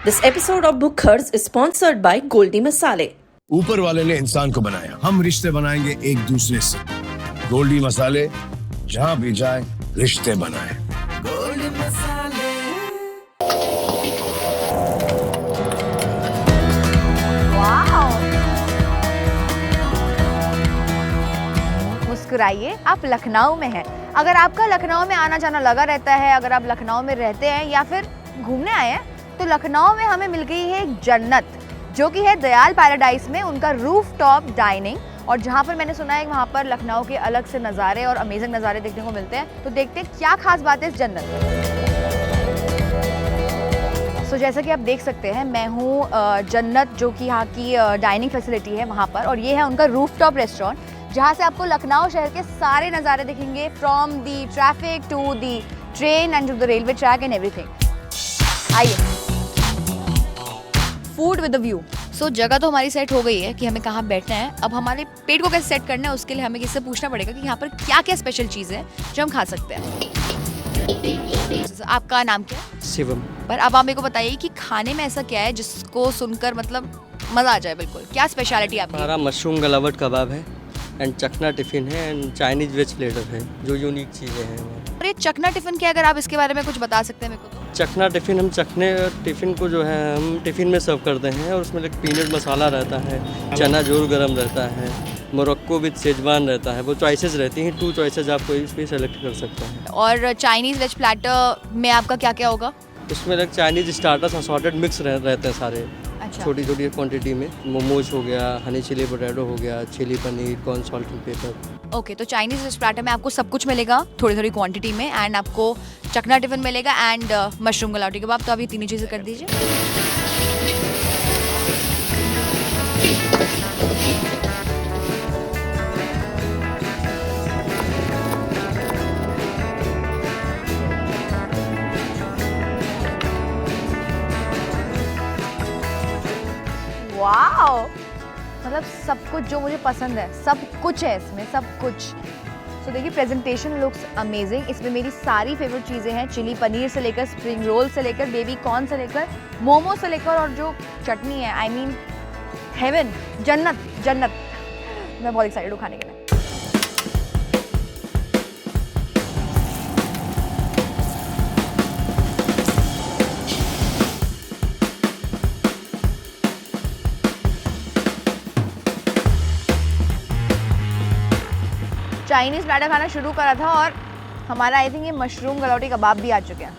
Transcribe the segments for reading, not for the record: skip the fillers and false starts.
This episode of Bookhers is sponsored by Goldie Masale. ऊपर वाले ने इंसान को बनाया, हम रिश्ते बनाएंगे एक दूसरे से। गोल्डी मसाले, जहाँ भी जाए रिश्ते बनाए। गोल्डी मसाले। मुस्कुराइए, आप लखनऊ में हैं। अगर आपका लखनऊ में आना जाना लगा रहता है, अगर आप लखनऊ में रहते हैं या फिर घूमने आए हैं, तो लखनऊ में हमें मिल गई है एक जन्नत, जो कि है दयाल पैराडाइज में उनका रूफ टॉप डाइनिंग। और जहाँ पर मैंने सुना है वहाँ पर लखनऊ के अलग से नज़ारे और अमेजिंग नज़ारे देखने को मिलते हैं। तो देखते हैं क्या खास बात है इस जन्नत में। तो जैसा कि आप देख सकते हैं, मैं हूँ जन्नत, जो कि यहाँ की डाइनिंग फैसिलिटी है वहाँ पर, और ये है उनका रूफ टॉप रेस्टोरेंट, जहाँ से आपको लखनऊ शहर के सारे नज़ारे दिखेंगे, from the traffic to the train and to the railway track and everything. आइए, food with the view. So जगह तो हमारी सेट हो गई है कि हमें कहाँ बैठना है। अब हमारे पेट को कैसे सेट करना है, उसके लिए हमें किससे पूछना पड़ेगा कि यहाँ पर क्या क्या स्पेशल चीज़ है जो हम खा सकते हैं। आपका नाम क्या है? शिवम। पर अब आप मेरे को बताइए कि खाने में ऐसा क्या है जिसको सुनकर मतलब मज़ा आ जाए बिल्कुल। क्या स्पेशलिटी आपकी? हमारा मशरूम गलावट कबाब है एंड चखना टिफ़िन है एंड चाइनीज़ वेज प्लेटर है, जो यूनिक चीज़ें हैं। और ये चखना टिफ़िन क्या, अगर आप इसके बारे में कुछ बता सकते हैं मेरे को तो? चखना टिफ़िन, हम चखने टिफ़िन को जो है हम टिफ़िन में सर्व करते हैं, और उसमें पीनट मसाला रहता है, चना जोर गरम रहता है, मोरक्को विद शेजवान रहता है। वो चॉइसेस रहती हैं, 2 चॉइसेस आप कोई भी सेलेक्ट कर सकते हैं। और चाइनीज़ वेज प्लेटर में आपका क्या क्या होगा? उसमें चाइनीज़ स्टार्टर्स असॉर्टेड मिक्स रहते हैं सारे, अच्छा। छोटी छोटी क्वांटिटी में। मोमोज हो गया, हनी चिली पोटैटो हो गया, chilli paneer, corn salt and pepper. Okay, तो चाइनीज़ वेज प्लेटर में आपको सब कुछ मिलेगा थोड़ी थोड़ी क्वांटिटी में, एंड आपको चखना टिफ़िन मिलेगा एंड मशरूम गलावटी कबाब। तो आप ये तीनों चीज़ें कर दीजिए। वाओ, मतलब सब कुछ जो मुझे पसंद है, सब कुछ है इसमें, सब कुछ। तो देखिए, प्रेजेंटेशन लुक्स अमेजिंग। इसमें मेरी सारी फेवरेट चीज़ें हैं, चिली पनीर से लेकर स्प्रिंग रोल से लेकर बेबी कॉर्न से लेकर मोमो से लेकर, और जो चटनी है, आई मीन हेवन, जन्नत जन्नत। मैं बहुत एक्साइटेड हूँ खाने के लिए। चाइनीज़ प्लेटर खाना शुरू करा था और हमारा आई थिंक ये मशरूम गलावटी कबाब भी आ चुके हैं।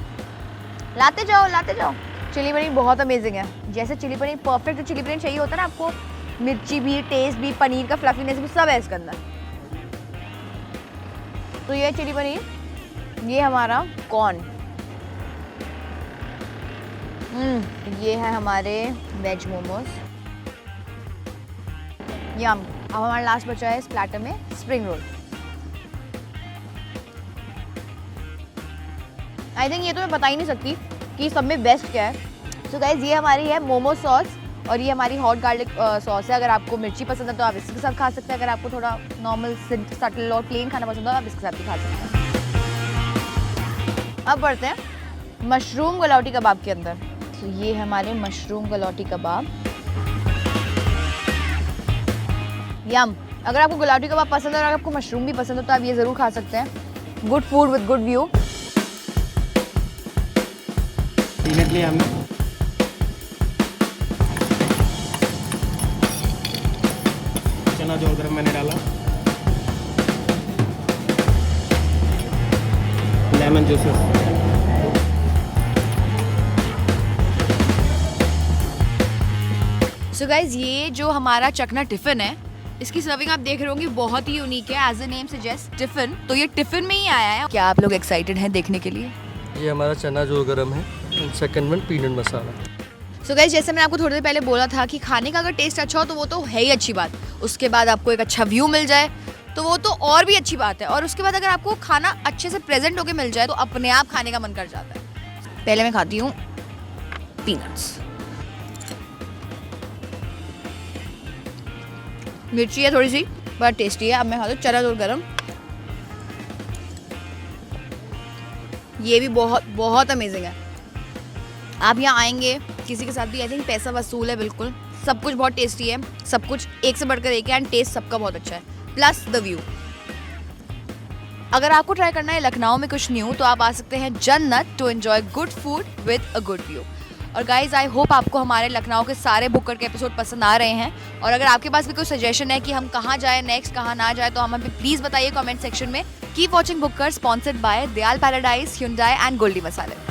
लाते जाओ लाते जाओ। चिली पनीर बहुत अमेजिंग है। जैसे chilli paneer perfect chilli paneer चाहिए होता है ना आपको, मिर्ची भी, टेस्ट भी, पनीर का फ्लफीनेस भी, सब है इसके अंदर। तो ये चिली पनीर, ये हमारा कॉर्न, ये है हमारे वेज मोमोज, यम। अब हमारा लास्ट बचा है इस प्लेटर में स्प्रिंग रोल। आई थिंक ये तो मैं बता ही नहीं सकती कि सब में बेस्ट क्या है। सो गाइज, ये हमारी है मोमो सॉस, और ये हमारी हॉट गार्लिक सॉस है। अगर आपको मिर्ची पसंद है तो आप इसके साथ खा सकते हैं। अगर आपको थोड़ा नॉर्मल सटल और प्लेन खाना पसंद है तो आप इसके साथ भी खा सकते हैं। अब बढ़ते हैं मशरूम गलावटी कबाब के अंदर। तो ये हमारे मशरूम गलावटी कबाब, यम। अगर आपको गलावटी कबाब पसंद है और अगर आपको मशरूम भी पसंद है तो आप ये ज़रूर खा सकते हैं। Good food with good view. Peanut लिया हमने, चना जोर गरम मैंने डाला, लेमन जूसेस, सो गाइज, ये जो हमारा चखना टिफ़िन है, इसकी सर्विंग आप देख रहे होंगे बहुत ही यूनिक है, as a name suggest tiffin. तो ये टिफ़िन में ही आया है। क्या आप लोग एक्साइटेड हैं देखने के लिए? ये हमारा चना जोर गरम है, सेकंड वन पीनट मसाला। सो गाइस, जैसे मैंने आपको थोड़ी देर पहले बोला था कि खाने का अगर टेस्ट अच्छा हो तो वो तो है ही अच्छी बात, उसके बाद आपको एक अच्छा व्यू मिल जाए तो वो तो और भी अच्छी बात है, और उसके बाद अगर आपको खाना अच्छे से प्रेजेंट होके मिल जाए तो अपने आप खाने का मन कर जाता है। पहले मैं खाती हूँ पीनट्स। मिर्ची है थोड़ी सी, बड़ा टेस्टी है। अब मैं खाती हूँ चना जोर गरम। ये भी बहुत बहुत अमेजिंग है। आप यहाँ आएंगे, किसी के साथ भी आई थिंक पैसा वसूल है बिल्कुल। सब कुछ बहुत टेस्टी है, सब कुछ एक से बढ़कर एक है एंड टेस्ट सबका बहुत अच्छा है, प्लस द व्यू। अगर आपको ट्राई करना है लखनऊ में कुछ न्यू तो आप आ सकते हैं Jannat to enjoy good food with a good view. और गाइज आई होप आपको हमारे लखनऊ के सारे बुकर के एपिसोड पसंद आ रहे हैं, और अगर आपके पास भी कोई सजेशन है कि हम कहाँ जाए नेक्स्ट, कहाँ ना जाए, तो हमें प्लीज़ बताइए कमेंट सेक्शन में। Keep watching Booker, sponsored by Dayal paradise, Hyundai and Goldiee मसाले।